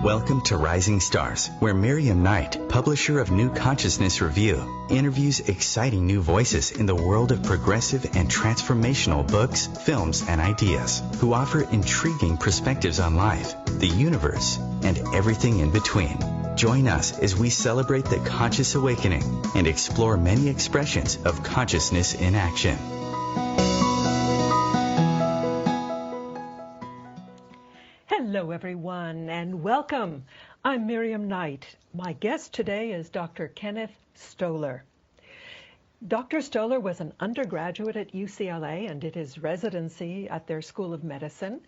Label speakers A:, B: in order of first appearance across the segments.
A: Welcome to Rising Stars, where Miriam Knight, publisher of New Consciousness Review, interviews exciting new voices in the world of progressive and transformational books, films, and ideas, who offer intriguing perspectives on life, the universe, and everything in between. Join us as we celebrate the conscious awakening and explore many expressions of consciousness in action.
B: Hello, everyone, and welcome. I'm Miriam Knight. My guest today is Dr. Kenneth Stoller. Dr. Stoller was an undergraduate at UCLA and did his residency at their School of Medicine.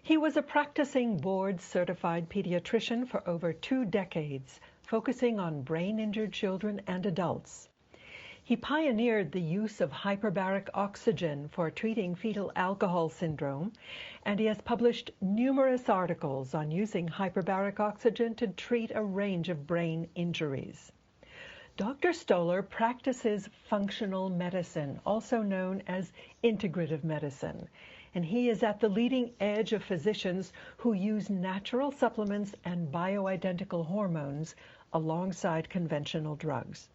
B: He was a practicing board-certified pediatrician for over 2 decades, focusing on brain-injured children and adults. He pioneered the use of hyperbaric oxygen for treating fetal alcohol syndrome, and he has published numerous articles on using hyperbaric oxygen to treat a range of brain injuries. Dr. Stoller practices functional medicine, also known as integrative medicine, and he is at the leading edge of physicians who use natural supplements and bioidentical hormones alongside conventional drugs.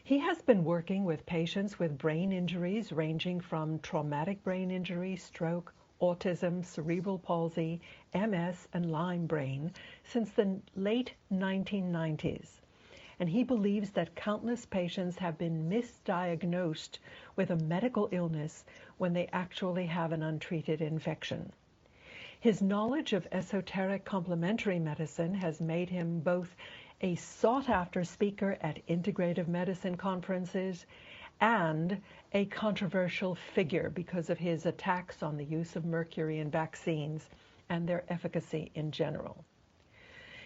B: He has been working with patients with brain injuries ranging from traumatic brain injury, stroke, autism, cerebral palsy, MS, and Lyme brain since the late 1990s. And he believes that countless patients have been misdiagnosed with a medical illness when they actually have an untreated infection. His knowledge of esoteric complementary medicine has made him both a sought-after speaker at integrative medicine conferences and a controversial figure because of his attacks on the use of mercury in vaccines and their efficacy in general.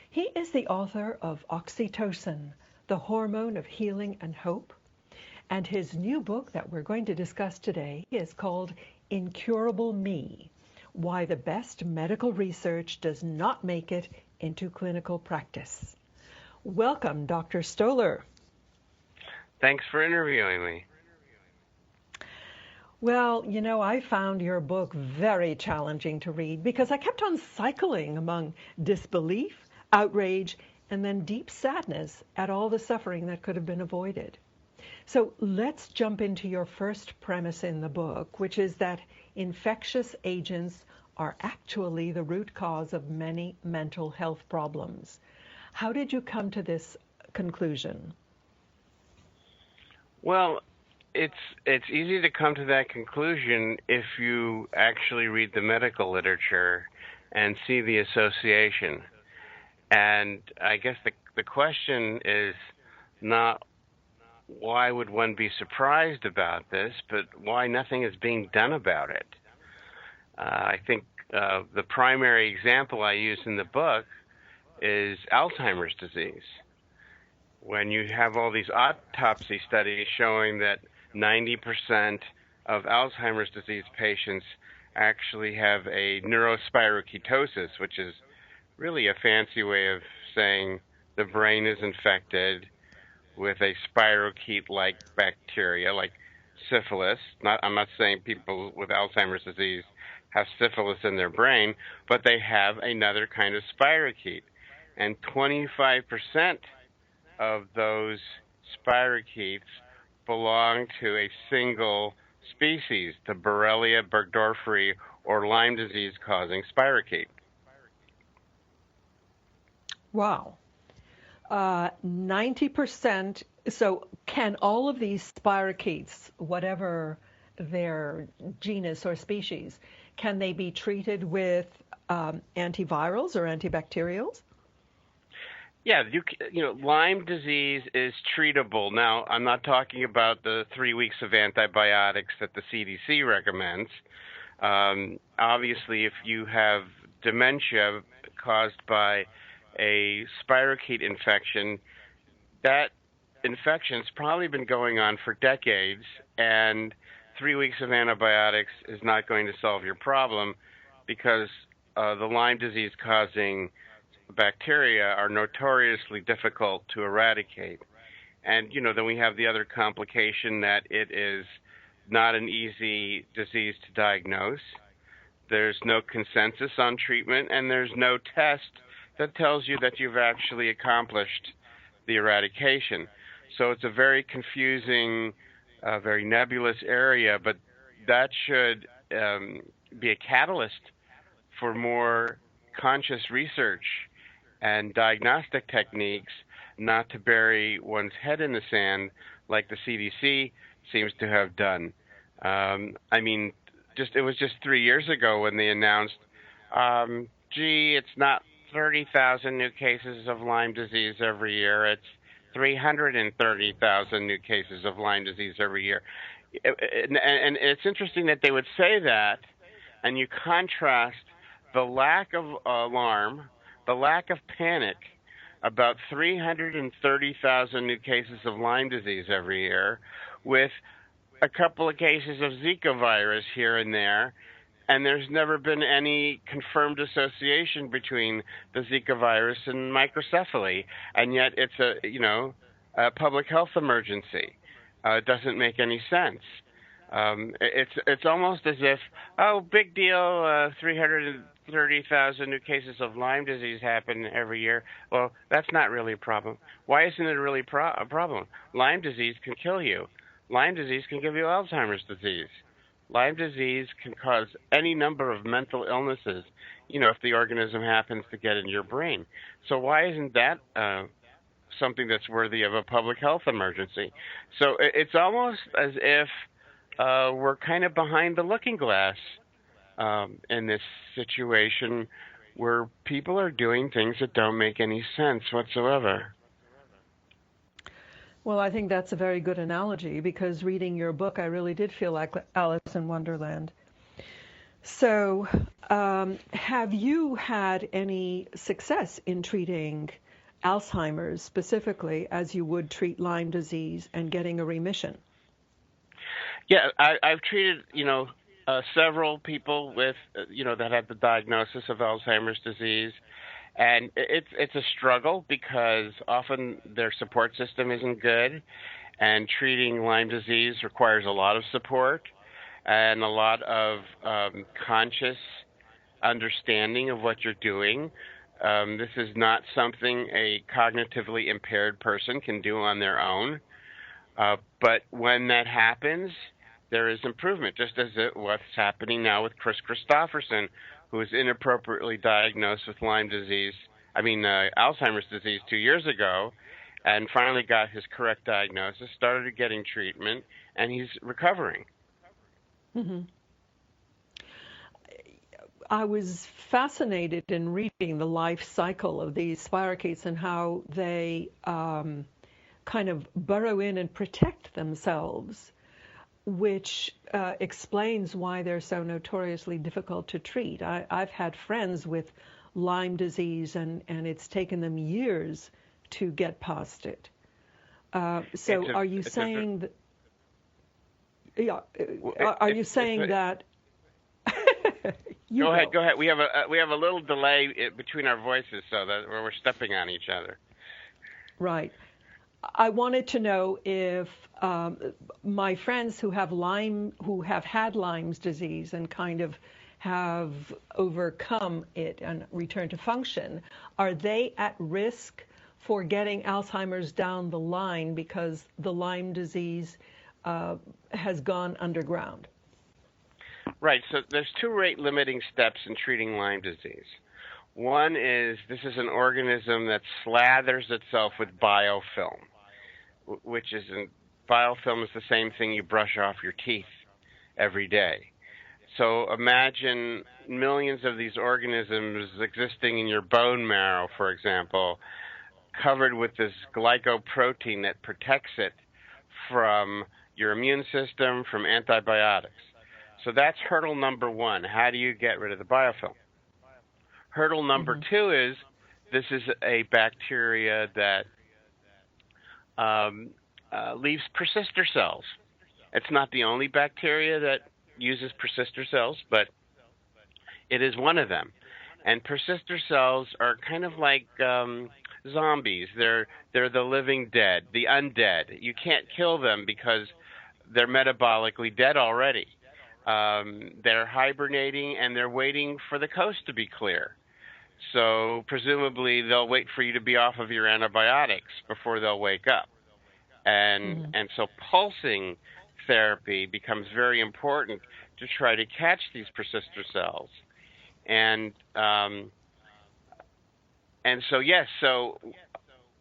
B: He is the author of Oxytocin, the Hormone of Healing and Hope, and his new book that we're going to discuss today is called Incurable Me: Why the Best Medical Research Does Not Make It into Clinical Practice. Welcome, Dr. Stoller.
C: Thanks for interviewing me.
B: Well, you know, I found your book very challenging to read because I kept on cycling among disbelief, outrage, and then deep sadness at all the suffering that could have been avoided. So let's jump into your first premise in the book, which is that infectious agents are actually the root cause of many mental health problems. How did you come to this conclusion?
C: Well, it's easy to come to that conclusion if you actually read the medical literature and see the association. And I guess the question is not why would one be surprised about this, but why nothing is being done about it. I think the primary example I use in the book is Alzheimer's disease. When you have all these autopsy studies showing that 90% of Alzheimer's disease patients actually have a neurospiroketosis, which is really a fancy way of saying the brain is infected with a spirochete-like bacteria, like syphilis. I'm not saying people with Alzheimer's disease have syphilis in their brain, but they have another kind of spirochete. And 25% of those spirochetes belong to a single species, the Borrelia burgdorferi, or Lyme disease causing spirochete.
B: Wow. 90%. So can all of these spirochetes, whatever their genus or species, can they be treated with antivirals or antibacterials?
C: Yeah, you know, Lyme disease is treatable. Now, I'm not talking about the 3 weeks of antibiotics that the CDC recommends. Obviously, if you have dementia caused by a spirochete infection, that infection's probably been going on for decades, and 3 weeks of antibiotics is not going to solve your problem because the Lyme disease causing bacteria are notoriously difficult to eradicate. And, you know, then we have the other complication that it is not an easy disease to diagnose. There's no consensus on treatment, and there's no test that tells you that you've actually accomplished the eradication. So it's a very confusing, very nebulous area, but that should be a catalyst for more conscious research and diagnostic techniques, not to bury one's head in the sand like the CDC seems to have done. I mean, it was just 3 years ago when they announced, it's not 30,000 new cases of Lyme disease every year. It's 330,000 new cases of Lyme disease every year. And it's interesting that they would say that, and you contrast the lack of alarm, the lack of panic about 330,000 new cases of Lyme disease every year with a couple of cases of Zika virus here and there, and there's never been any confirmed association between the Zika virus and microcephaly, and yet it's a public health emergency. It doesn't make any sense. It's almost as if, big deal, 330,000 new cases of Lyme disease happen every year. Well, that's not really a problem. Why isn't it really a problem? Lyme disease can kill you. Lyme disease can give you Alzheimer's disease. Lyme disease can cause any number of mental illnesses, if the organism happens to get in your brain. So why isn't that something that's worthy of a public health emergency? So it's almost as if we're kind of behind the looking glass in this situation where people are doing things that don't make any sense whatsoever.
B: Well, I think that's a very good analogy, because reading your book, I really did feel like Alice in Wonderland. So, have you had any success in treating Alzheimer's specifically as you would treat Lyme disease and getting a remission?
C: Yeah, I've treated, several people with, that had the diagnosis of Alzheimer's disease. And it's a struggle because often their support system isn't good, and treating Lyme disease requires a lot of support and a lot of conscious understanding of what you're doing. This is not something a cognitively impaired person can do on their own. But when that happens, there is improvement, just as what's happening now with Chris Christopherson, who was inappropriately diagnosed with Alzheimer's disease 2 years ago, and finally got his correct diagnosis, started getting treatment, and he's recovering.
B: Mm-hmm. I was fascinated in reading the life cycle of these spirochetes and how they kind of burrow in and protect themselves, which explains why they're so notoriously difficult to treat. I've had friends with Lyme disease, and it's taken them years to get past it. So are you saying that? Yeah. Are you saying that?
C: Go ahead. We have a little delay between our voices, so that we're stepping on each other.
B: Right. I wanted to know if my friends who have had Lyme's disease and kind of have overcome it and returned to function, are they at risk for getting Alzheimer's down the line because the Lyme disease has gone underground?
C: Right. So there's two rate-limiting steps in treating Lyme disease. One is this is an organism that slathers itself with biofilm, which is biofilm is the same thing you brush off your teeth every day. So imagine millions of these organisms existing in your bone marrow, for example, covered with this glycoprotein that protects it from your immune system, from antibiotics. So that's hurdle number one. How do you get rid of the biofilm? Hurdle number two is this is a bacteria that leaves persister cells. It's not the only bacteria that uses persister cells, but it is one of them. And persister cells are kind of like zombies. They're the living dead, the undead. You can't kill them because they're metabolically dead already. They're hibernating and they're waiting for the coast to be clear. So presumably they'll wait for you to be off of your antibiotics before they'll wake up. And so pulsing therapy becomes very important to try to catch these persister cells. And so yes, so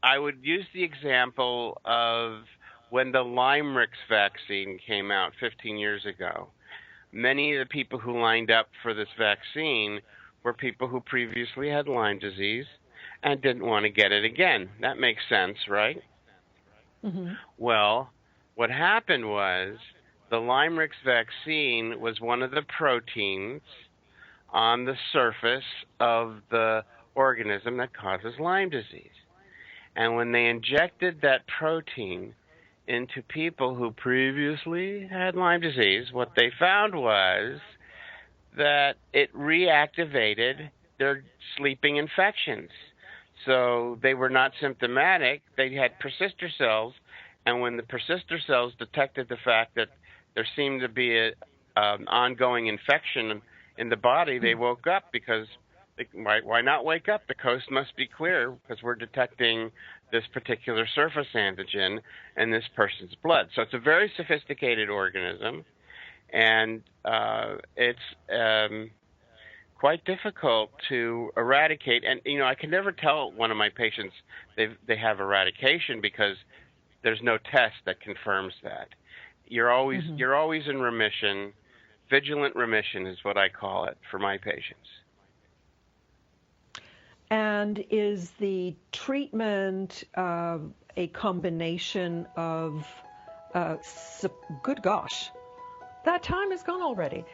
C: I would use the example of when the Lyme vaccine came out 15 years ago. Many of the people who lined up for this vaccine were people who previously had Lyme disease and didn't want to get it again. That makes sense, right?
B: Mm-hmm.
C: Well, what happened was the Lyme vaccine was one of the proteins on the surface of the organism that causes Lyme disease. And when they injected that protein into people who previously had Lyme disease, what they found was that it reactivated their sleeping infections. So they were not symptomatic. They had persister cells, and when the persister cells detected the fact that there seemed to be an ongoing infection in the body, they woke up because why not wake up? The coast must be clear because we're detecting this particular surface antigen in this person's blood. So it's a very sophisticated organism, and it's quite difficult to eradicate. And I can never tell one of my patients they have eradication because there's no test that confirms that. You're always in remission. Vigilant remission is what I call it for my patients.
B: And is the treatment a combination of, good gosh, that time is gone already.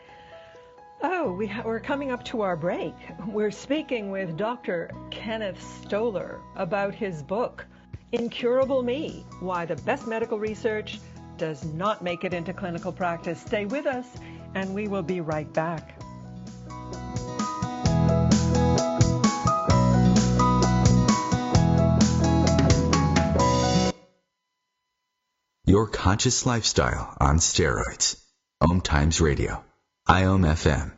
B: Oh, we're coming up to our break. We're speaking with Dr. Kenneth Stoller about his book, Incurable Me, Why the Best Medical Research Does Not Make It into Clinical Practice. Stay with us, and we will be right back.
A: Your conscious lifestyle on steroids. OMTimes Radio. IOM FM.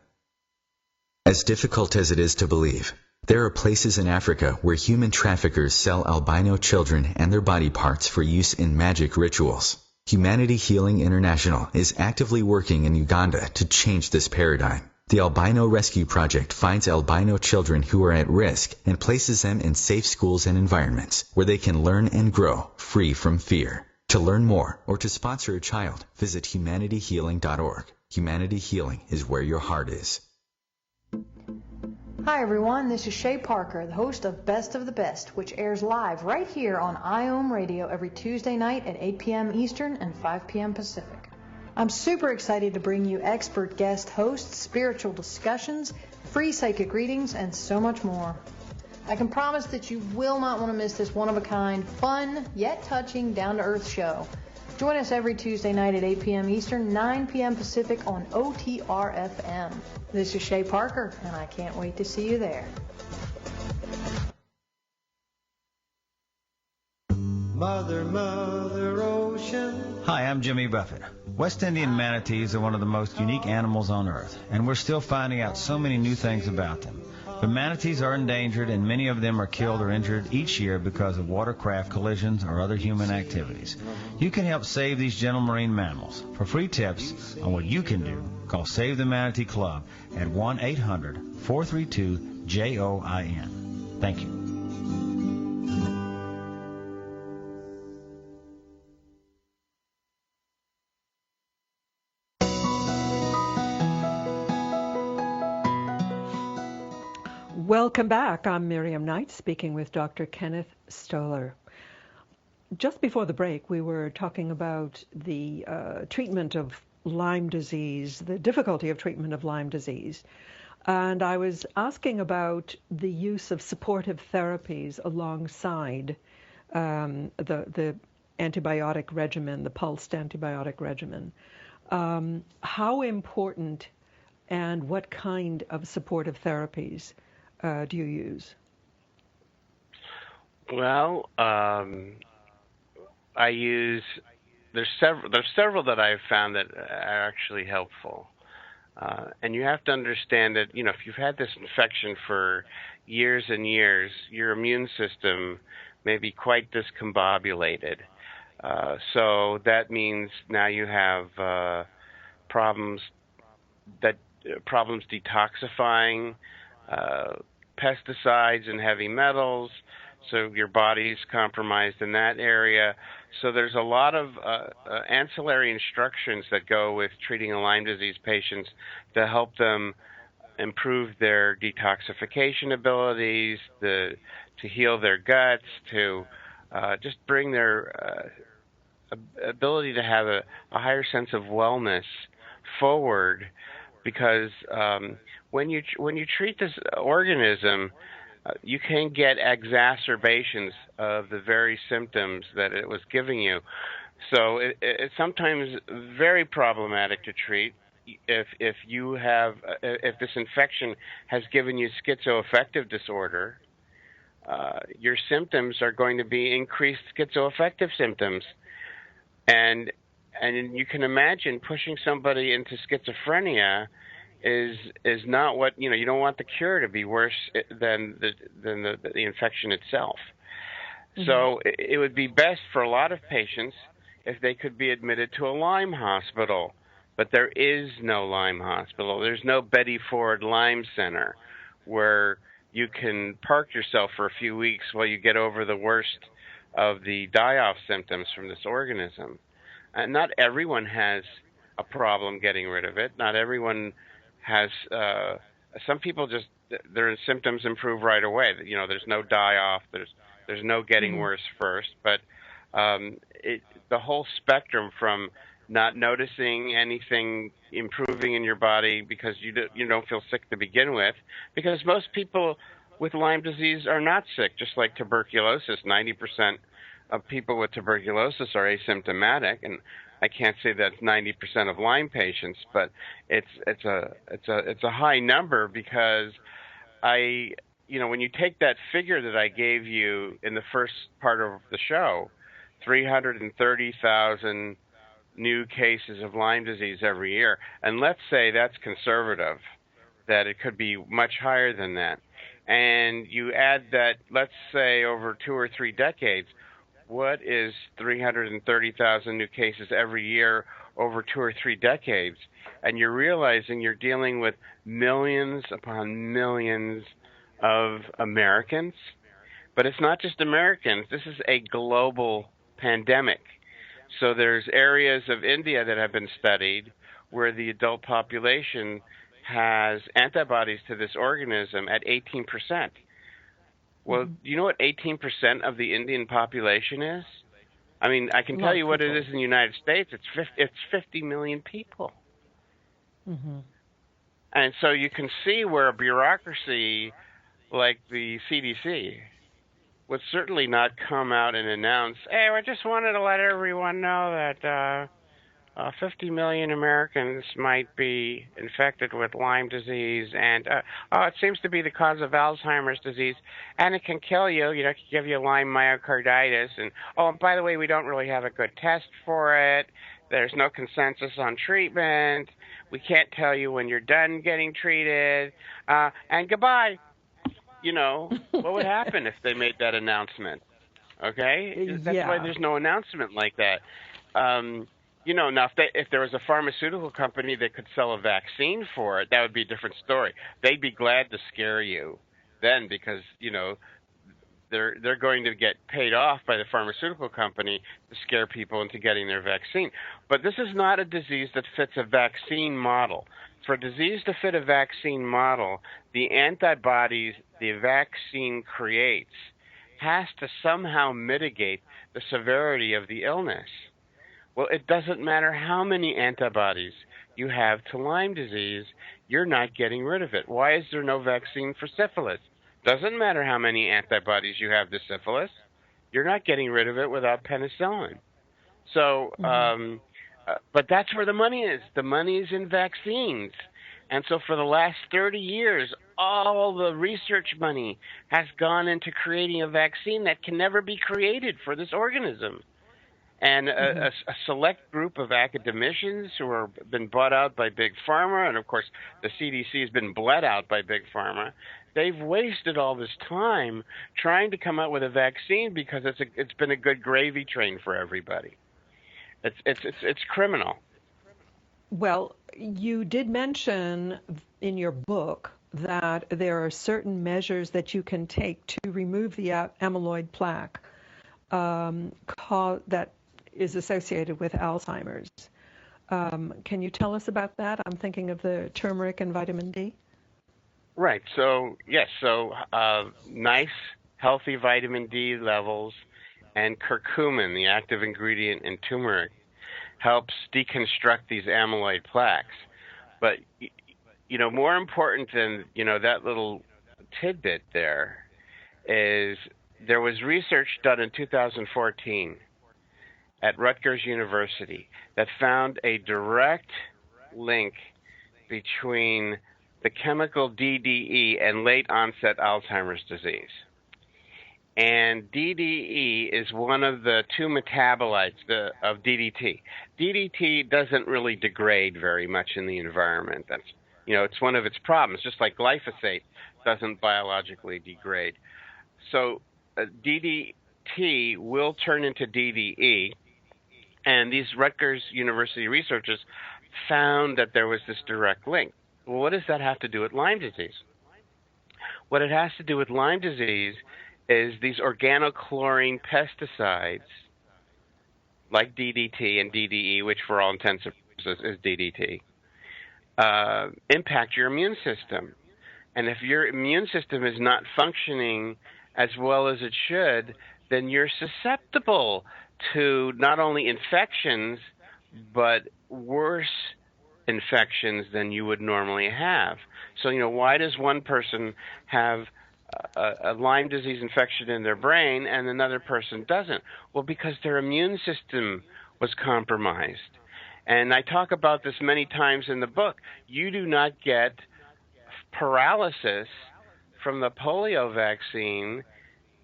A: As difficult as it is to believe, there are places in Africa where human traffickers sell albino children and their body parts for use in magic rituals. Humanity Healing International is actively working in Uganda to change this paradigm. The Albino Rescue Project finds albino children who are at risk and places them in safe schools and environments where they can learn and grow free from fear. To learn more or to sponsor a child, visit humanityhealing.org. Humanity Healing is where your heart is.
D: Hi everyone, this is Shay Parker, the host of Best of the Best, which airs live right here on IOM Radio every Tuesday night at 8 p.m. Eastern and 5 p.m. Pacific. I'm super excited to bring you expert guest hosts, spiritual discussions, free psychic readings, and so much more. I can promise that you will not want to miss this one-of-a-kind, fun, yet touching, down-to-earth show. Join us every Tuesday night at 8 p.m. Eastern, 9 p.m. Pacific on OTR-FM. This is Shay Parker, and I can't wait to see you there.
E: Mother, Mother Ocean.
F: Hi, I'm Jimmy Buffett. West Indian manatees are one of the most unique animals on Earth, and we're still finding out so many new things about them. But manatees are endangered, and many of them are killed or injured each year because of watercraft collisions or other human activities. You can help save these gentle marine mammals. For free tips on what you can do, call Save the Manatee Club at 1-800-432-JOIN. Thank you.
B: Welcome back. I'm Miriam Knight, speaking with Dr. Kenneth Stoller. Just before the break, we were talking about the treatment of Lyme disease, the difficulty of treatment of Lyme disease. And I was asking about the use of supportive therapies alongside the antibiotic regimen, the pulsed antibiotic regimen. How important and what kind of supportive therapies do you use?
C: Well, I use there's several that I've found that are actually helpful. And you have to understand that, if you've had this infection for years and years, your immune system may be quite discombobulated. So that means now you have problems detoxifying, pesticides and heavy metals, so your body's compromised in that area. So there's a lot of ancillary instructions that go with treating a Lyme disease patient to help them improve their detoxification abilities, to heal their guts, to just bring their ability to have a higher sense of wellness forward, because when you treat this organism, you can get exacerbations of the very symptoms that it was giving you. So it's sometimes very problematic to treat if this infection has given you schizoaffective disorder. Your symptoms are going to be increased schizoaffective symptoms. And you can imagine pushing somebody into schizophrenia is not what, you don't want the cure to be worse than the infection itself. Mm-hmm. So it would be best for a lot of patients if they could be admitted to a Lyme hospital. But there is no Lyme hospital. There's no Betty Ford Lyme Center where you can park yourself for a few weeks while you get over the worst of the die-off symptoms from this organism. And not everyone has a problem getting rid of it. Not everyone has, some people just, their symptoms improve right away. There's no die-off, there's no getting worse first. But the whole spectrum from not noticing anything improving in your body because you don't feel sick to begin with, because most people with Lyme disease are not sick, just like tuberculosis. 90% of people with tuberculosis are asymptomatic, and I can't say that's 90% of Lyme patients, but it's a high number, because when you take that figure that I gave you in the first part of the show, 330,000 new cases of Lyme disease every year, and let's say that's conservative, that it could be much higher than that, and you add that, let's say, over 2 or 3 decades, what is 330,000 new cases every year over 2 or 3 decades? And you're realizing you're dealing with millions upon millions of Americans. But it's not just Americans. This is a global pandemic. So there's areas of India that have been studied where the adult population has antibodies to this organism at 18%. Well, do you know what 18% of the Indian population is? I mean, I can tell you what it is in the United States. It's 50 million people. Mm-hmm. And so you can see where a bureaucracy like the CDC would certainly not come out and announce, hey, we just wanted to let everyone know that 50 million Americans might be infected with Lyme disease, and it seems to be the cause of Alzheimer's disease, and it can kill you. It can give you Lyme myocarditis, and by the way, we don't really have a good test for it. There's no consensus on treatment. We can't tell you when you're done getting treated, and goodbye. What would happen if they made that announcement? Okay, that's why there's no announcement like that. Now if there was a pharmaceutical company that could sell a vaccine for it, that would be a different story. They'd be glad to scare you then, because they're going to get paid off by the pharmaceutical company to scare people into getting their vaccine. But this is not a disease that fits a vaccine model. For a disease to fit a vaccine model, the antibodies the vaccine creates has to somehow mitigate the severity of the illness. Well, it doesn't matter how many antibodies you have to Lyme disease, you're not getting rid of it. Why is there no vaccine for syphilis? Doesn't matter how many antibodies you have to syphilis, you're not getting rid of it without penicillin. So, but that's where the money is. The money is in vaccines. And so for the last 30 years, all the research money has gone into creating a vaccine that can never be created for this organism. and a select group of academicians who have been bought out by Big Pharma, and of course the CDC has been bled out by Big Pharma. They've wasted all this time trying to come up with a vaccine because it's been a good gravy train for everybody. It's criminal.
B: Well, you did mention in your book that there are certain measures that you can take to remove the amyloid plaque that is associated with Alzheimer's. Can you tell us about that? I'm thinking of the turmeric and vitamin D.
C: Right. So, yes. So, nice, healthy vitamin D levels and curcumin, the active ingredient in turmeric, helps deconstruct these amyloid plaques. But, more important than, that little tidbit there is there was research done in 2014 at Rutgers University that found a direct link between the chemical DDE and late-onset Alzheimer's disease. And DDE is one of the two metabolites of DDT. DDT doesn't really degrade very much in the environment. That's, it's one of its problems, just like glyphosate doesn't biologically degrade. So DDT will turn into DDE, and these Rutgers University researchers found that there was this direct link. Well, what does that have to do with Lyme disease? What it has to do with Lyme disease is these organochlorine pesticides, like DDT and DDE, which for all intents and purposes is DDT, impact your immune system. And if your immune system is not functioning as well as it should, then you're susceptible to not only infections, but worse infections than you would normally have. So, why does one person have a Lyme disease infection in their brain and another person doesn't? Well, because their immune system was compromised. And I talk about this many times in the book. You do not get paralysis from the polio vaccine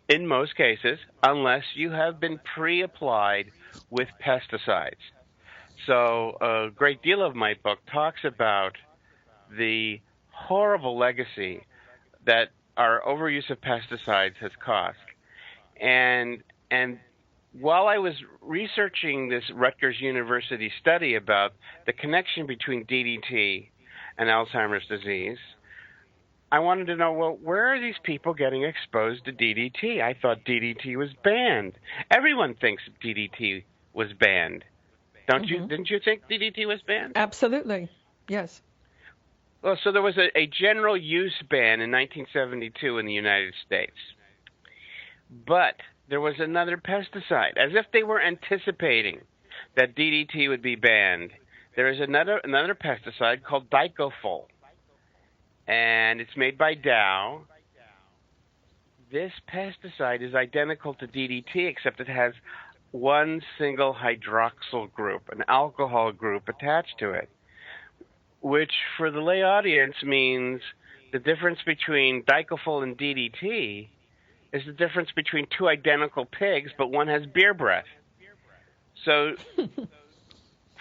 C: in most cases unless you have been pre-applied with pesticides. So a great deal of my book talks about the horrible legacy that our overuse of pesticides has caused. And while I was researching this Rutgers University study about the connection between DDT and Alzheimer's disease, I wanted to know, well, where are these people getting exposed to DDT? I thought DDT was banned. Everyone thinks DDT was banned. Don't you? Didn't you think DDT was banned?
B: Absolutely, yes.
C: Well, so there was a general use ban in 1972 in the United States. But there was another pesticide, as if they were anticipating that DDT would be banned. There is another pesticide called dicofol, and it's made by Dow. This pesticide is identical to DDT, except it has one single hydroxyl group, an alcohol group attached to it, which for the lay audience means the difference between dicofol and DDT is the difference between two identical pigs, but one has beer breath. So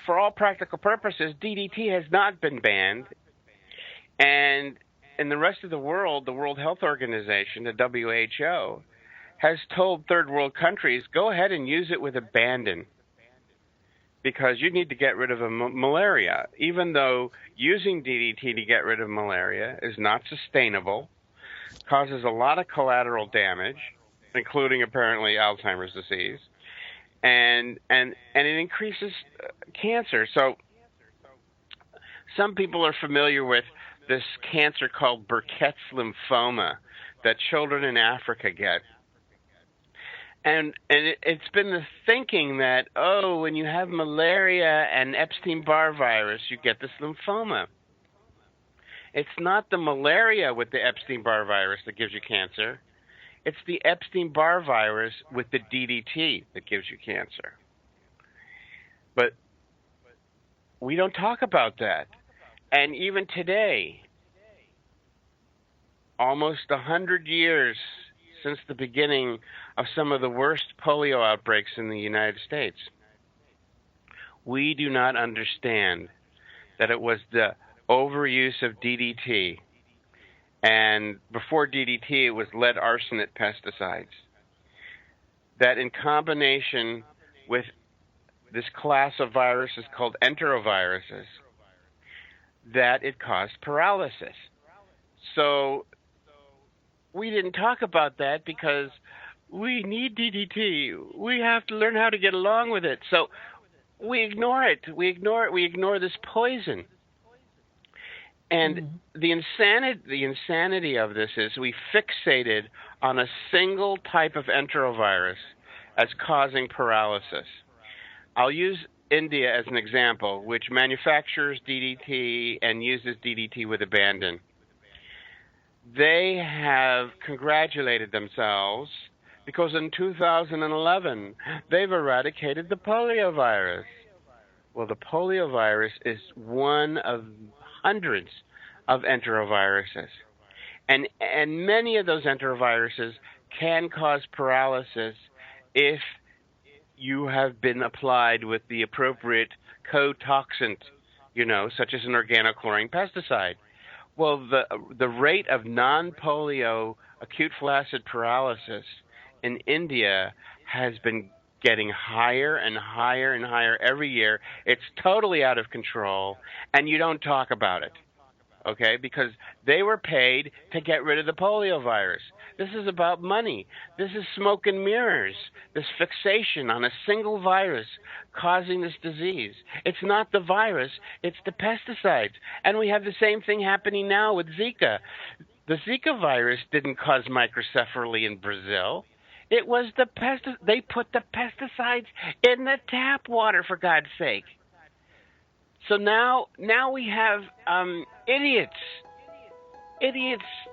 C: for all practical purposes, DDT has not been banned. And in the rest of the World Health Organization, the WHO, has told third world countries, go ahead and use it with abandon because you need to get rid of malaria, even though using DDT to get rid of malaria is not sustainable, causes a lot of collateral damage, including apparently Alzheimer's disease, and it increases cancer. So some people are familiar with this cancer called Burkitt's lymphoma that children in Africa get. And it's been the thinking that, when you have malaria and Epstein-Barr virus, you get this lymphoma. It's not the malaria with the Epstein-Barr virus that gives you cancer. It's the Epstein-Barr virus with the DDT that gives you cancer. But we don't talk about that. And even today, almost 100 years since the beginning of some of the worst polio outbreaks in the United States, we do not understand that it was the overuse of DDT, and before DDT it was lead arsenate pesticides, that in combination with this class of viruses called enteroviruses, that it caused paralysis. So we didn't talk about that because we need DDT. We have to learn how to get along with it. So we ignore it. We ignore this poison. And the insanity of this is we fixated on a single type of enterovirus as causing paralysis. I'll use India as an example, which manufactures DDT and uses DDT with abandon. They have congratulated themselves because in 2011 they've eradicated the poliovirus. Well, the poliovirus is one of hundreds of enteroviruses. And many of those enteroviruses can cause paralysis if you have been applied with the appropriate co-toxin, such as an organochlorine pesticide. Well, the rate of non-polio acute flaccid paralysis in India has been getting higher and higher and higher every year. It's totally out of control, and you don't talk about it, okay? Because they were paid to get rid of the polio virus. This is about money. This is smoke and mirrors, this fixation on a single virus causing this disease. It's not the virus, it's the pesticides. And we have the same thing happening now with Zika. The Zika virus didn't cause microcephaly in Brazil. It was they put the pesticides in the tap water, for God's sake. So now we have idiots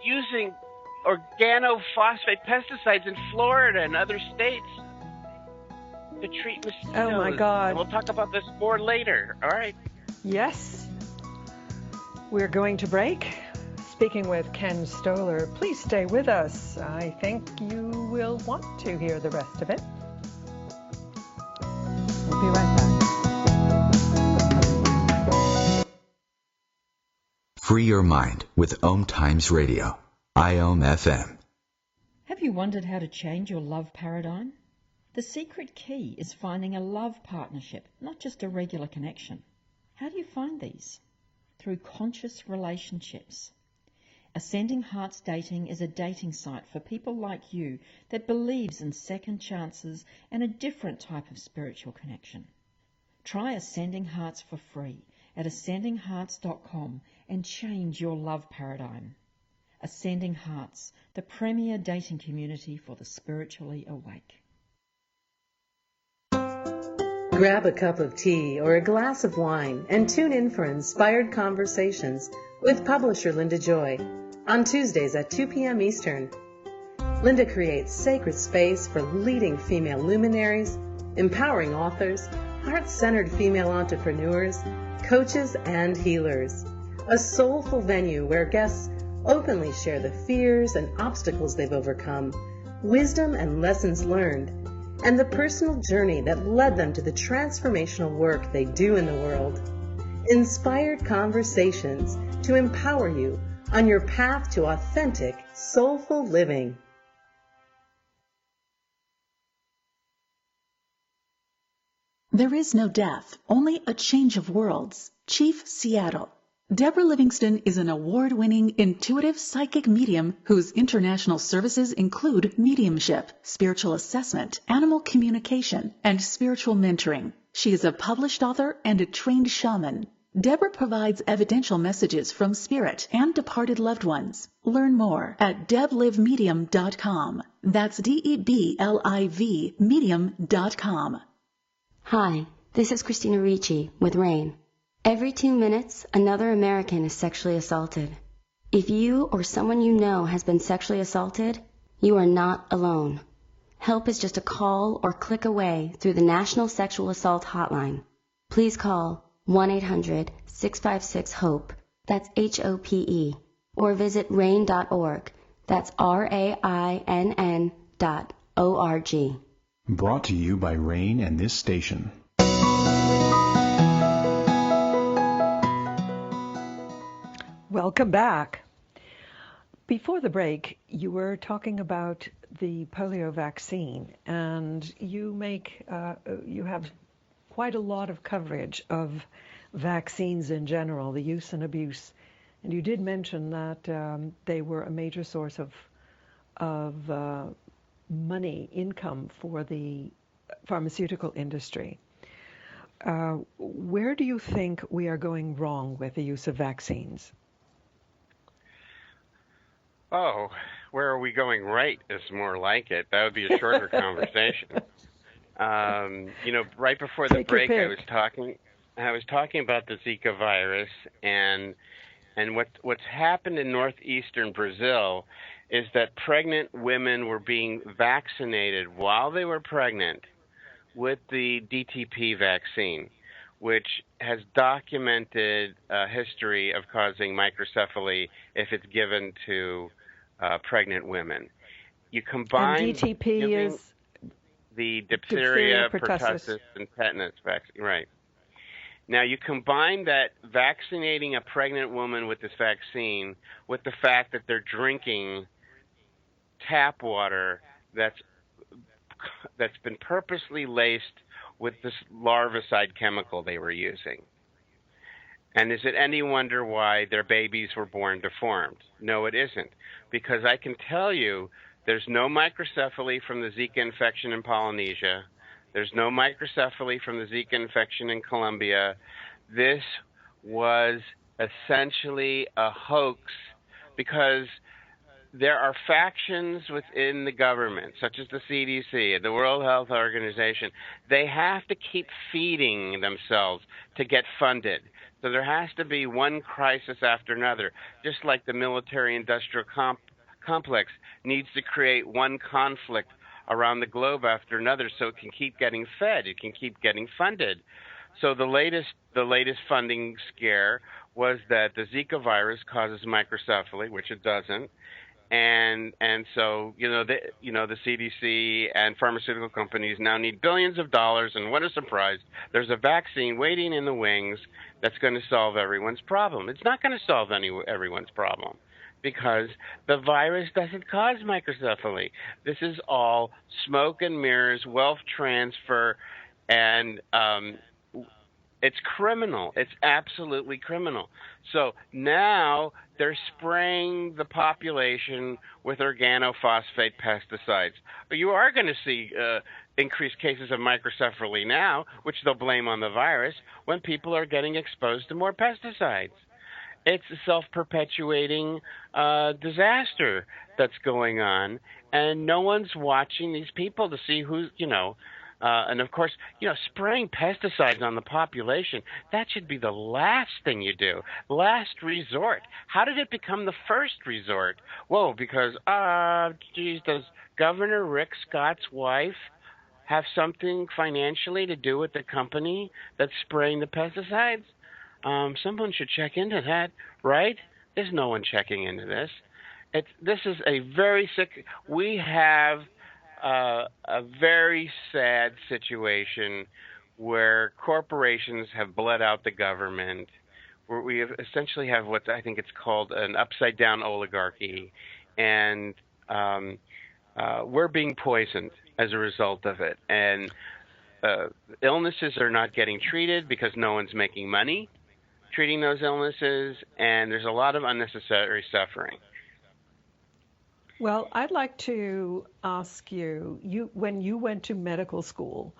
C: using organophosphate pesticides in Florida and other states to treat mosquitoes.
B: Oh, my God.
C: And we'll talk about this more later, all right?
B: Yes. We're going to break. Speaking with Ken Stoller. Please stay with us. I think you will want to hear the rest of it. We'll be right back.
A: Free your mind with OMTimes Radio. IOM FM.
G: Have you wondered how to change your love paradigm? The secret key is finding a love partnership, not just a regular connection. How do you find these? Through conscious relationships. Ascending Hearts Dating is a dating site for people like you that believes in second chances and a different type of spiritual connection. Try Ascending Hearts for free at ascendinghearts.com and change your love paradigm. Ascending Hearts, the premier dating community for the spiritually awake.
H: Grab a cup of tea or a glass of wine and tune in for Inspired Conversations with publisher Linda Joy on Tuesdays at 2 p.m. Eastern. Linda creates sacred space for leading female luminaries, empowering authors, heart-centered female entrepreneurs, coaches, and healers. A soulful venue where guests openly share the fears and obstacles they've overcome, wisdom and lessons learned, and the personal journey that led them to the transformational work they do in the world. Inspired Conversations to empower you on your path to authentic, soulful living.
I: There is no death, only a change of worlds. Chief Seattle. Deborah Livingston is an award-winning intuitive psychic medium whose international services include mediumship, spiritual assessment, animal communication, and spiritual mentoring. She is a published author and a trained shaman. Deborah provides evidential messages from spirit and departed loved ones. Learn more at deblivemedium.com. That's DEBLIV medium.com.
J: Hi, this is Christina Ricci with RAIN. Every 2 minutes, another American is sexually assaulted. If you or someone you know has been sexually assaulted, you are not alone. Help is just a call or click away through the National Sexual Assault Hotline. Please call 1-800-656-HOPE, that's HOPE, or visit RAIN.org, that's RAINN.org.
K: Brought to you by RAIN and this station.
B: Welcome back. Before the break, you were talking about the polio vaccine, and you have quite a lot of coverage of vaccines in general, the use and abuse. And you did mention that they were a major source of money, income for the pharmaceutical industry. Where do you think we are going wrong with the use of vaccines?
C: Oh, where are we going right is more like it. That would be a shorter conversation. Right before the break, I was talking about the Zika virus, and what's happened in northeastern Brazil is that pregnant women were being vaccinated while they were pregnant with the DTP vaccine, which has documented a history of causing microcephaly if it's given to pregnant women. You combine
B: and DTP is
C: the diphtheria, pertussis, and tetanus vaccine, right? Now you combine that vaccinating a pregnant woman with this vaccine with the fact that they're drinking tap water that's been purposely laced with this larvicide chemical they were using. And is it any wonder why their babies were born deformed? No, it isn't. Because I can tell you there's no microcephaly from the Zika infection in Polynesia. There's no microcephaly from the Zika infection in Colombia. This was essentially a hoax because there are factions within the government, such as the CDC, the World Health Organization. They have to keep feeding themselves to get funded. So there has to be one crisis after another, just like the military-industrial complex needs to create one conflict around the globe after another so it can keep getting fed, it can keep getting funded. So the latest funding scare was that the Zika virus causes microcephaly, which it doesn't. And so the CDC and pharmaceutical companies now need billions of dollars, and what a surprise! There's a vaccine waiting in the wings that's going to solve everyone's problem. It's not going to solve everyone's problem because the virus doesn't cause microcephaly. This is all smoke and mirrors, wealth transfer, and it's criminal. It's absolutely criminal. So now they're spraying the population with organophosphate pesticides. But you are going to see increased cases of microcephaly now, which they'll blame on the virus, when people are getting exposed to more pesticides. It's a self-perpetuating disaster that's going on, and no one's watching these people to see who's, and of course, spraying pesticides on the population, that should be the last thing you do, last resort. How did it become the first resort? Whoa, because, does Governor Rick Scott's wife have something financially to do with the company that's spraying the pesticides? Someone should check into that, right? There's no one checking into this. This is a very sick. We have a very sad situation where corporations have bled out the government, where we essentially have what I think it's called an upside-down oligarchy, and we're being poisoned as a result of it. And illnesses are not getting treated because no one's making money treating those illnesses, and there's a lot of unnecessary suffering.
B: Well, I'd like to ask you, when you went to medical school,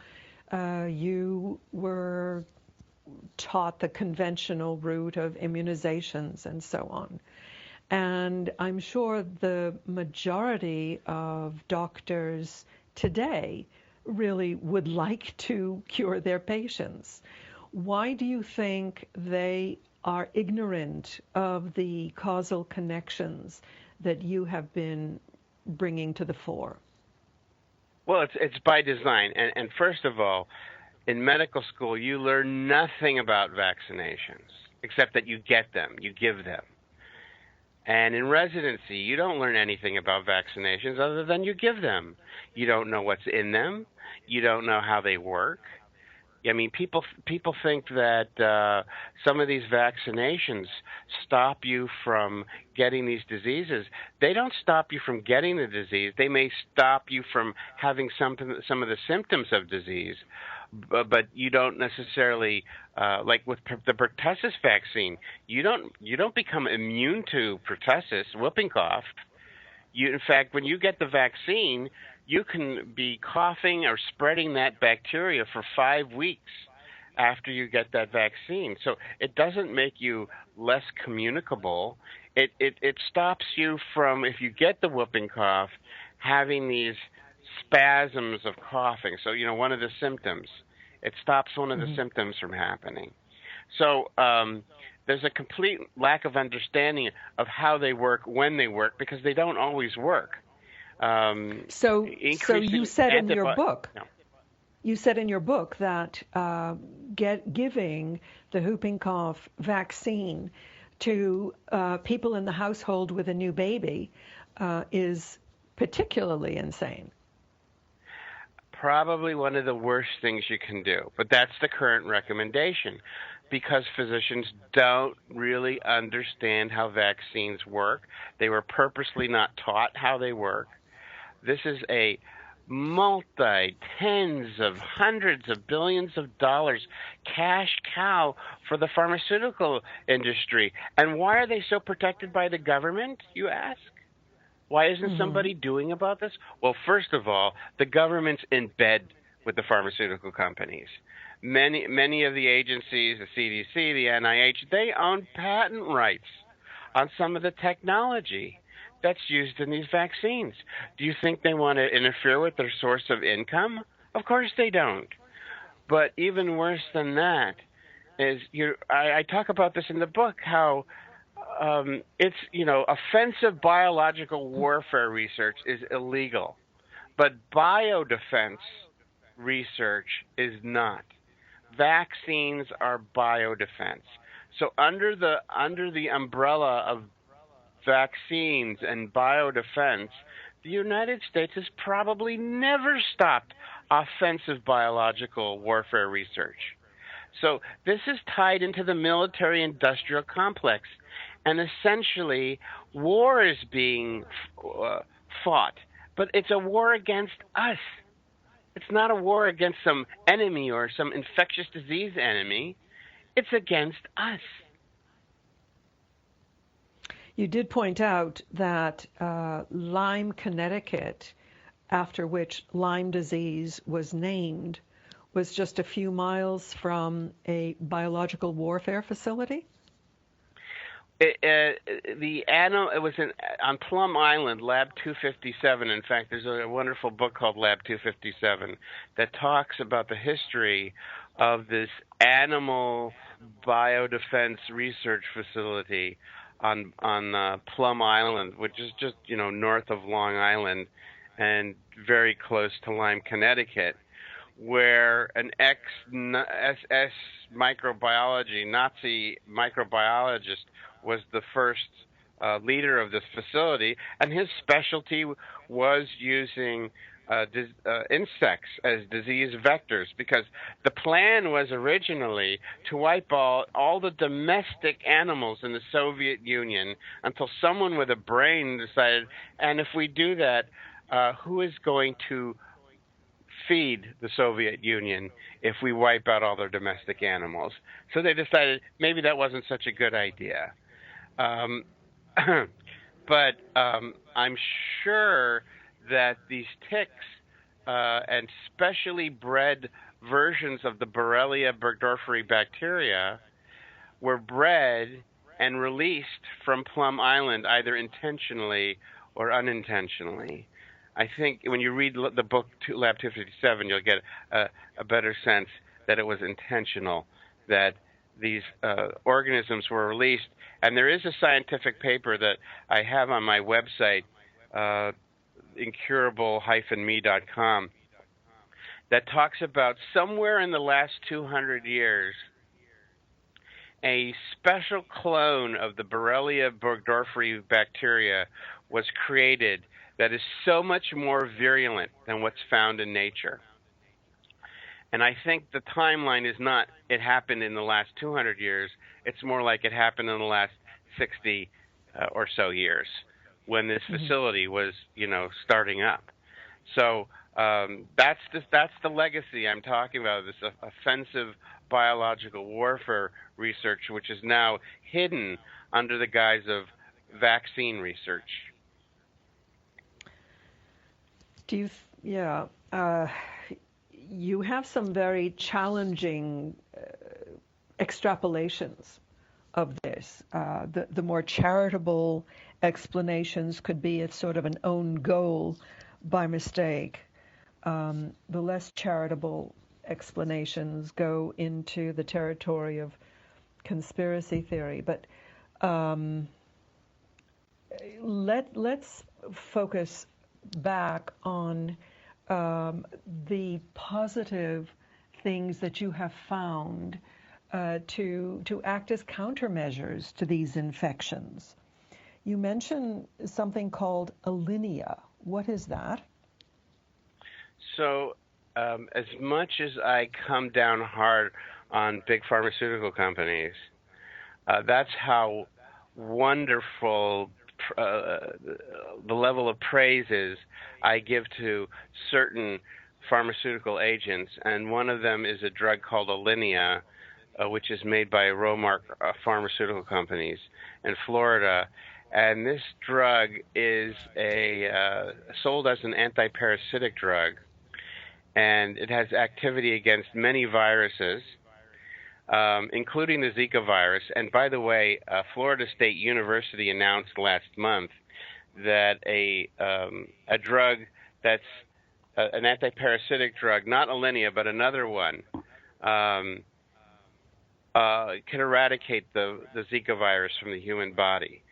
B: you were taught the conventional route of immunizations and so on. And I'm sure the majority of doctors today really would like to cure their patients. Why do you think they are ignorant of the causal connections that you have been bringing to the fore?
C: Well, it's by design. And first of all, in medical school, you learn nothing about vaccinations except that you get them, you give them. And in residency, you don't learn anything about vaccinations other than you give them. You don't know what's in them. You don't know how they work. I mean, people think that some of these vaccinations stop you from getting these diseases. They don't stop you from getting the disease. They may stop you from having some of the symptoms of disease, but you don't necessarily like with the pertussis vaccine. You don't become immune to pertussis, whooping cough. In fact, when you get the vaccine, you can be coughing or spreading that bacteria for 5 weeks after you get that vaccine. So it doesn't make you less communicable. It stops you from, if you get the whooping cough, having these spasms of coughing. So, one of the symptoms. It stops one of the symptoms from happening. So there's a complete lack of understanding of how they work when they work, because they don't always work.
B: So you said in your book, that giving the whooping cough vaccine to people in the household with a new baby is particularly insane.
C: Probably one of the worst things you can do, but that's the current recommendation, because physicians don't really understand how vaccines work. They were purposely not taught how they work. This is a tens of hundreds of billions of dollars cash cow for the pharmaceutical industry. And why are they so protected by the government, you ask? Why isn't somebody doing about this? Well, first of all, the government's in bed with the pharmaceutical companies. Many of the agencies, the CDC, the NIH, they own patent rights on some of the technology that's used in these vaccines. Do you think they want to interfere with their source of income? Of course they don't. But even worse than that is, I talk about this in the book, how it's, offensive biological warfare research is illegal, but biodefense research is not. Vaccines are biodefense. So under the umbrella of vaccines and biodefense, the United States has probably never stopped offensive biological warfare research. So this is tied into the military-industrial complex, and essentially war is being fought, but it's a war against us. It's not a war against some enemy or some infectious disease enemy. It's against us.
B: You did point out that Lyme, Connecticut, after which Lyme disease was named, was just a few miles from a biological warfare facility?
C: It was on Plum Island, Lab 257. In fact, there's a wonderful book called Lab 257 that talks about the history of this animal biodefense research facility on Plum Island, which is just north of Long Island and very close to Lyme, Connecticut, where an ex-SS Nazi microbiologist was the first leader of this facility, and his specialty was using insects as disease vectors, because the plan was originally to wipe out all the domestic animals in the Soviet Union until someone with a brain decided, and if we do that, who is going to feed the Soviet Union if we wipe out all their domestic animals? So they decided maybe that wasn't such a good idea. But I'm sure that these ticks and specially bred versions of the Borrelia burgdorferi bacteria were bred and released from Plum Island, either intentionally or unintentionally. I think when you read the book Lab 257, you'll get a better sense that it was intentional, that these organisms were released. And there is a scientific paper that I have on my website, incurable-me.com, that talks about somewhere in the last 200 years, a special clone of the Borrelia burgdorferi bacteria was created that is so much more virulent than what's found in nature. And I think the timeline is not it happened in the last 200 years. It's more like it happened in the last 60 or so years when this facility was, starting up. So that's the legacy I'm talking about, this offensive biological warfare research, which is now hidden under the guise of vaccine research.
B: You have some very challenging extrapolations of this. The more charitable explanations could be it's sort of an own goal by mistake. The less charitable explanations go into the territory of conspiracy theory. But let's focus back on the positive things that you have found to act as countermeasures to these infections. You mentioned something called alinea. What is that?
C: So as much as I come down hard on big pharmaceutical companies, that's how wonderful the level of praises I give to certain pharmaceutical agents, and one of them is a drug called Alinea, which is made by Romark pharmaceutical companies in Florida. And this drug is sold as an antiparasitic drug, and it has activity against many viruses, including the Zika virus. And by the way, Florida State University announced last month that a drug that's an antiparasitic drug, not Alinea, but another one, can eradicate the Zika virus from the human body.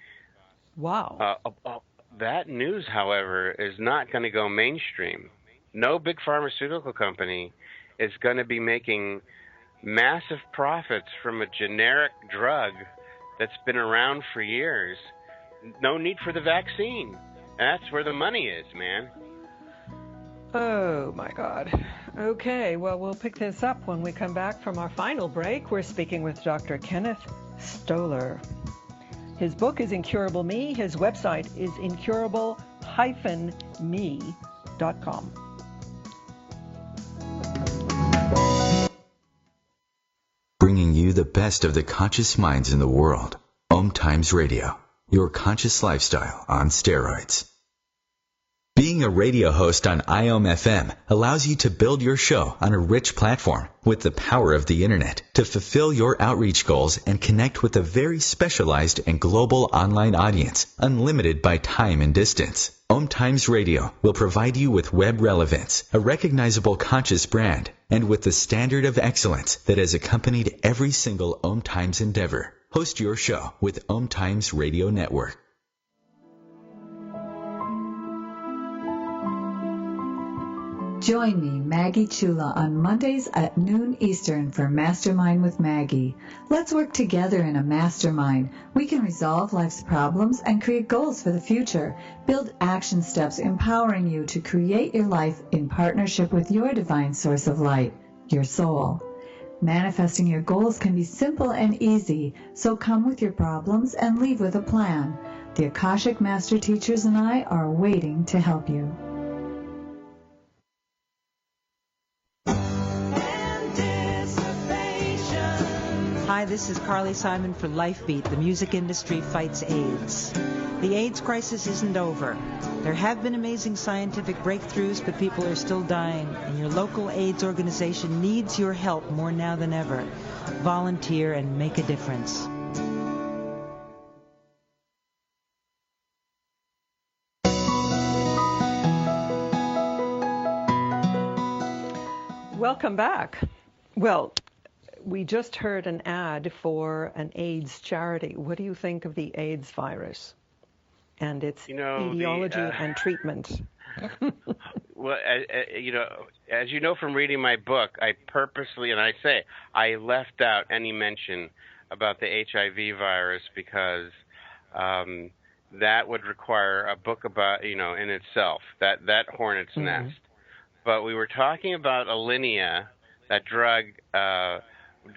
B: Wow.
C: That news, however, is not going to go mainstream. No big pharmaceutical company is going to be making massive profits from a generic drug that's been around for years. No need for the vaccine. And that's where the money is, man.
B: Oh, my God. Okay, well, we'll pick this up when we come back from our final break. We're speaking with Dr. Kenneth Stoller. His book is Incurable Me. His website is incurable-me.com.
A: Bringing you the best of the conscious minds in the world. OMTimes Radio, your conscious lifestyle on steroids. Being a radio host on IOM-FM allows you to build your show on a rich platform with the power of the internet to fulfill your outreach goals and connect with a very specialized and global online audience, unlimited by time and distance. OMTimes Radio will provide you with web relevance, a recognizable conscious brand, and with the standard of excellence that has accompanied every single OMTimes endeavor. Host your show with OMTimes Radio Network.
K: Join me, Maggie Chula, on Mondays at noon Eastern for Mastermind with Maggie. Let's work together in a mastermind. We can resolve life's problems and create goals for the future. Build action steps empowering you to create your life in partnership with your divine source of light, your soul. Manifesting your goals can be simple and easy, so come with your problems and leave with a plan. The Akashic Master Teachers and I are waiting to help you.
L: Hi, this is Carly Simon for LifeBeat. The music industry fights AIDS. The AIDS crisis isn't over. There have been amazing scientific breakthroughs, but people are still dying, and your local AIDS organization needs your help more now than ever. Volunteer and make a difference.
B: Welcome back. Well, we just heard an ad for an AIDS charity. What do you think of the AIDS virus and its etiology and treatment?
C: Well, as you know from reading my book, I purposely, and I left out any mention about the HIV virus because that would require a book about, in itself, that hornet's nest. But we were talking about Alinea, drug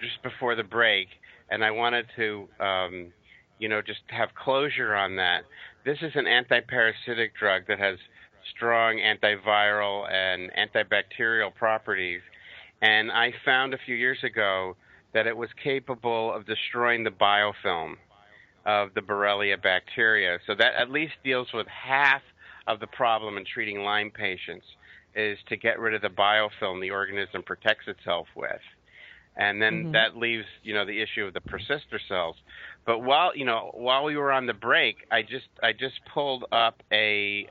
C: just before the break, and I wanted to, just have closure on that. This is an antiparasitic drug that has strong antiviral and antibacterial properties, and I found a few years ago that it was capable of destroying the biofilm of the Borrelia bacteria. So that at least deals with half of the problem in treating Lyme patients, is to get rid of the biofilm the organism protects itself with. And then that leaves, the issue of the persister cells. But while we were on the break, I just pulled up a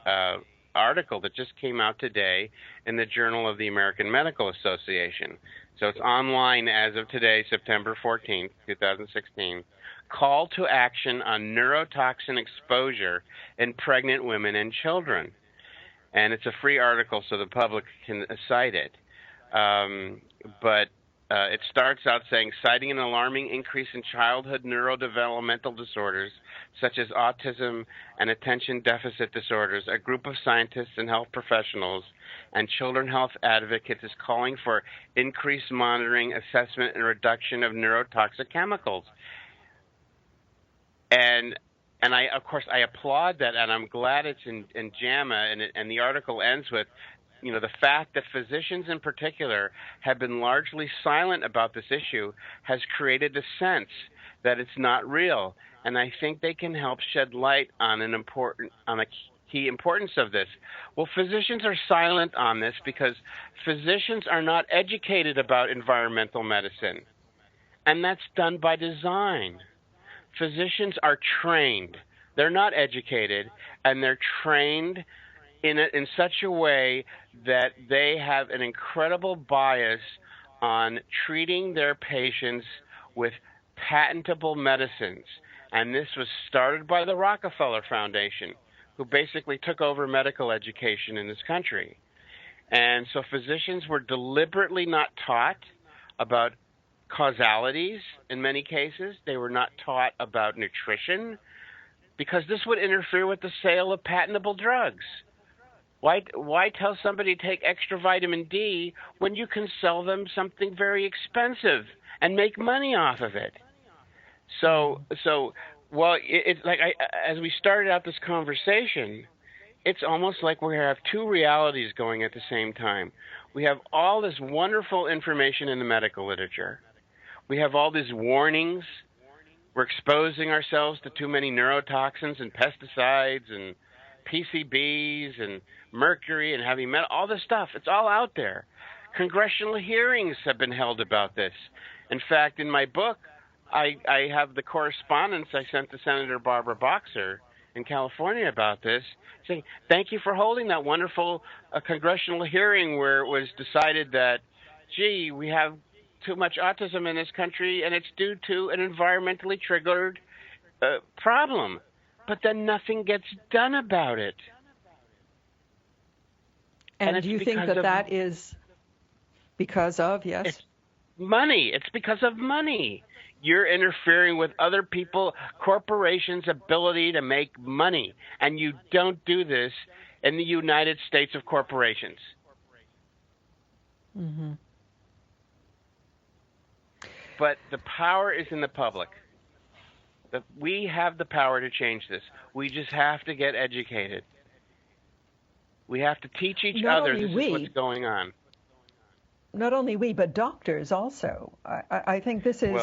C: article that just came out today in the Journal of the American Medical Association. So it's online as of today, September 14th, 2016. Call to action on neurotoxin exposure in pregnant women and children. And it's a free article so the public can cite it. But it starts out saying, citing an alarming increase in childhood neurodevelopmental disorders such as autism and attention deficit disorders, a group of scientists and health professionals and children health advocates is calling for increased monitoring, assessment, and reduction of neurotoxic chemicals. And I, of course, I applaud that, and I'm glad it's in JAMA, and the article ends with, the fact that physicians in particular have been largely silent about this issue has created a sense that it's not real, and I think they can help shed light on a key importance of this. Well, physicians are silent on this because physicians are not educated about environmental medicine, and that's done by design. Physicians are trained. They're not educated, and they're trained in such a way that they have an incredible bias on treating their patients with patentable medicines. And this was started by the Rockefeller Foundation, who basically took over medical education in this country. And so physicians were deliberately not taught about causalities in many cases. They were not taught about nutrition because this would interfere with the sale of patentable drugs. Why tell somebody to take extra vitamin D when you can sell them something very expensive and make money off of it? So it's like as we started out this conversation, it's almost like we have two realities going at the same time. We have all this wonderful information in the medical literature. We have all these warnings. We're exposing ourselves to too many neurotoxins and pesticides and PCBs and mercury and heavy metal, all this stuff. It's all out there. Congressional hearings have been held about this. In fact, in my book, I have the correspondence I sent to Senator Barbara Boxer in California about this, saying, thank you for holding that wonderful congressional hearing where it was decided that, gee, we have too much autism in this country and it's due to an environmentally triggered problem. But then nothing gets done about it.
B: And do you think that is because of, yes?
C: It's money. It's because of money. You're interfering with other people, corporations' ability to make money. And you don't do this in the United States of corporations.
B: Mm-hmm.
C: But the power is in the public. We have the power to change this. We just have to get educated. We have to teach each other this is what's going on.
B: Not only we, but doctors also. I think this is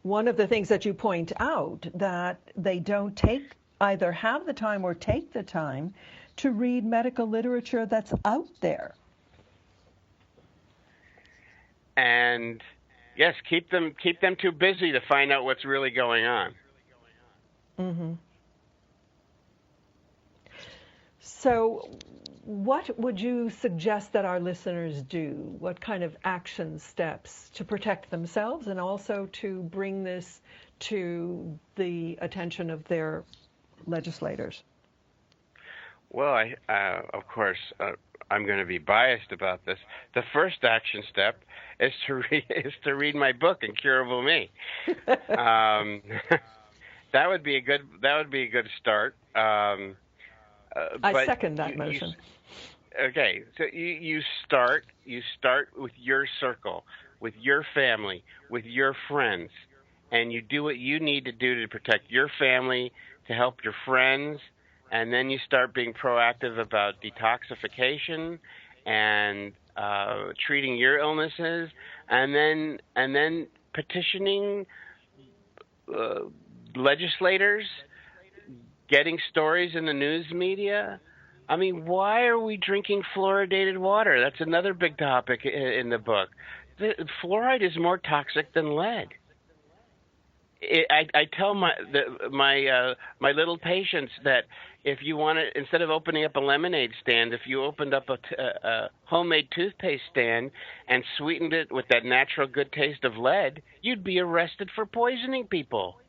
B: one of the things that you point out, that they don't either have the time or take the time to read medical literature that's out there.
C: And yes, keep them too busy to find out what's really going on.
B: Mm-hmm. So what would you suggest that our listeners do? What kind of action steps to protect themselves and also to bring this to the attention of their legislators?
C: Well, of course, I'm going to be biased about this. The first action step is to read my book, Incurable Me. That would be a good start.
B: I second that motion.
C: Okay, so you start with your circle. with your family, with your friends, and you do what you need to do to protect your family, to help your friends, and then you start being proactive about detoxification and treating your illnesses, and then petitioning legislators, getting stories in the news media. I mean, why are we drinking fluoridated water? That's another big topic in the book. Fluoride is more toxic than lead. I tell my little patients that if you want to, instead of opening up a lemonade stand, if you opened up a homemade toothpaste stand and sweetened it with that natural good taste of lead, you'd be arrested for poisoning people.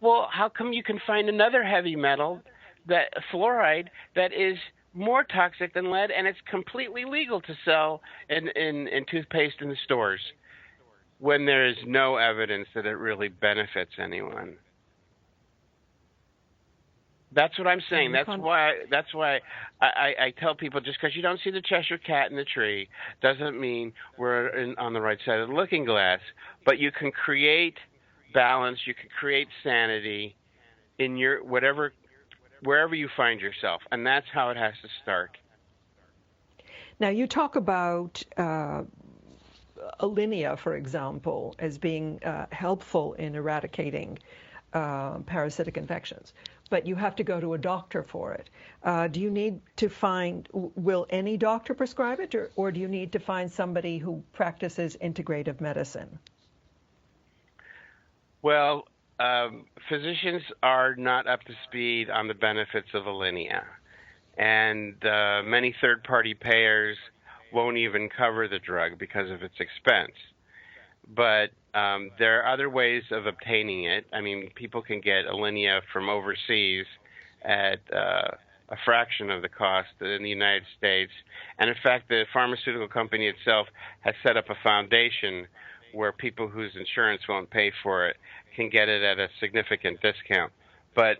C: Well, how come you can find another heavy metal, that fluoride, that is more toxic than lead, and it's completely legal to sell in toothpaste in the stores, when there is no evidence that it really benefits anyone? That's what I'm saying. That's why I tell people, just because you don't see the Cheshire cat in the tree doesn't mean we're on the right side of the looking glass. But you can create balance, you can create sanity in your wherever you find yourself, and that's how it has to start.
B: Now, you talk about Alinea, for example, as being helpful in eradicating parasitic infections, but you have to go to a doctor for it. Do you need to will any doctor prescribe it, or do you need to find somebody who practices integrative medicine?
C: Well, physicians are not up to speed on the benefits of Alinea, and many third-party payers won't even cover the drug because of its expense. But there are other ways of obtaining it. I mean, people can get Alinea from overseas at a fraction of the cost in the United States. And in fact, the pharmaceutical company itself has set up a foundation where people whose insurance won't pay for it can get it at a significant discount. But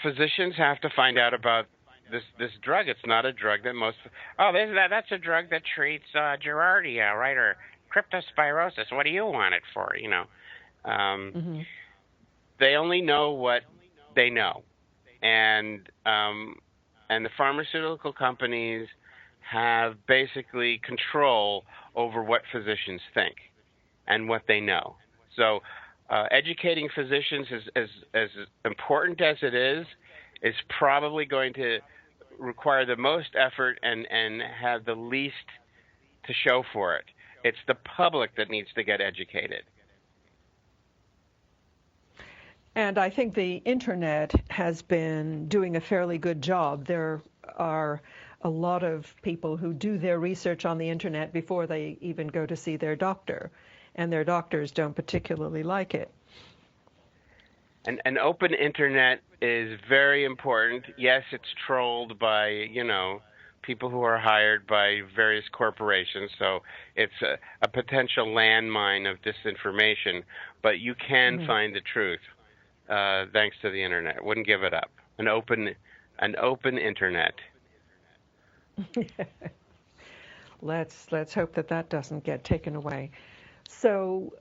C: physicians have to find out about this drug. It's not a drug that that's a drug that treats Giardia, right, or cryptospirosis. What do you want it for? You know, they only know what they know, and the pharmaceutical companies have basically control over what physicians think and what they know. So educating physicians, as important as it is probably going to require the most effort and have the least to show for it. It's the public that needs to get educated.
B: And I think the internet has been doing a fairly good job. There are a lot of people who do their research on the internet before they even go to see their doctor, and their doctors don't particularly like it.
C: An open internet is very important. Yes, it's trolled by, people who are hired by various corporations, so it's a potential landmine of disinformation, but you can find the truth thanks to the internet. Wouldn't give it up. An open internet.
B: Let's hope that doesn't get taken away. So,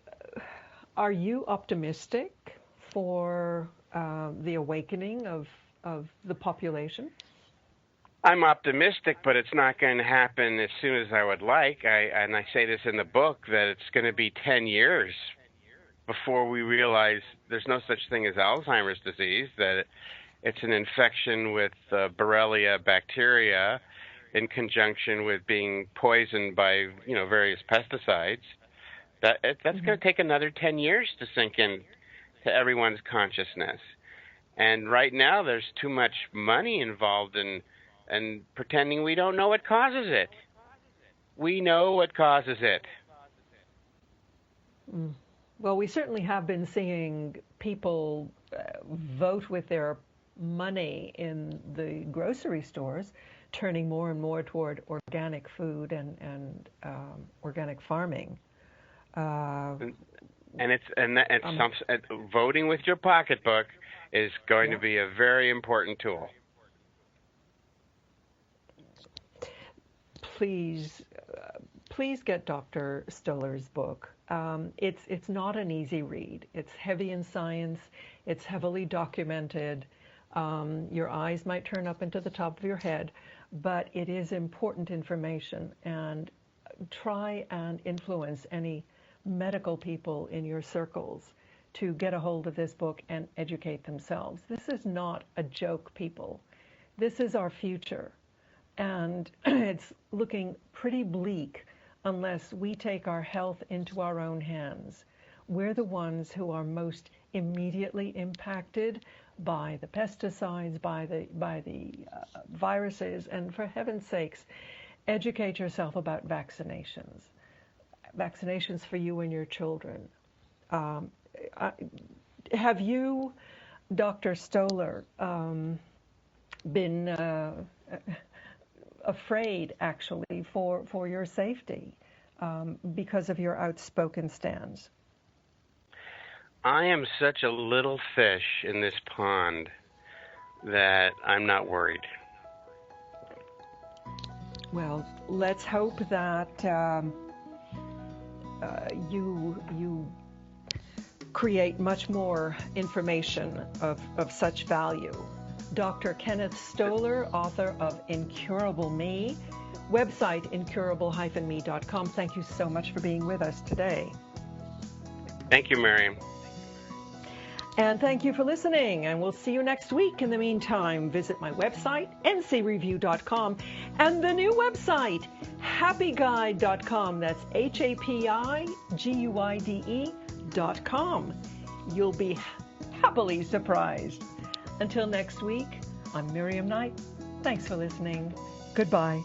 B: are you optimistic for the awakening of the population?
C: I'm optimistic, but it's not going to happen as soon as I would like. And I say this in the book, that it's going to be 10 years before we realize there's no such thing as Alzheimer's disease, that it's an infection with Borrelia bacteria in conjunction with being poisoned by, various pesticides. That's going to take another 10 years to sink in to everyone's consciousness. And right now there's too much money involved in pretending we don't know what causes it. We know what causes it.
B: Well, we certainly have been seeing people vote with their money in the grocery stores, turning more and more toward organic food and organic farming.
C: Voting with your pocketbook is going to be a very important tool.
B: Please please get Dr. Stoller's book. It's not an easy read. It's heavy in science. It's heavily documented. Your eyes might turn up into the top of your head, but it is important information. And try and influence any medical people in your circles to get a hold of this book and educate themselves. This is not a joke, people. This is our future. And it's looking pretty bleak unless we take our health into our own hands. We're the ones who are most immediately impacted by the pesticides, by the viruses, and for heaven's sakes, educate yourself about vaccinations. Vaccinations for you and your children. Have you, Dr. Stoller, been afraid, actually, for your safety because of your outspoken stance?
C: I am such a little fish in this pond that I'm not worried.
B: Well, let's hope that you create much more information of such value. Dr. Kenneth Stoller, author of Incurable Me, website incurable-me.com. Thank you so much for being with us today.
C: Thank you, Miriam.
B: And thank you for listening, and we'll see you next week. In the meantime, visit my website, ncreview.com, and the new website, happyguide.com. That's HAPIGUIDE.com. You'll be happily surprised. Until next week, I'm Miriam Knight. Thanks for listening. Goodbye.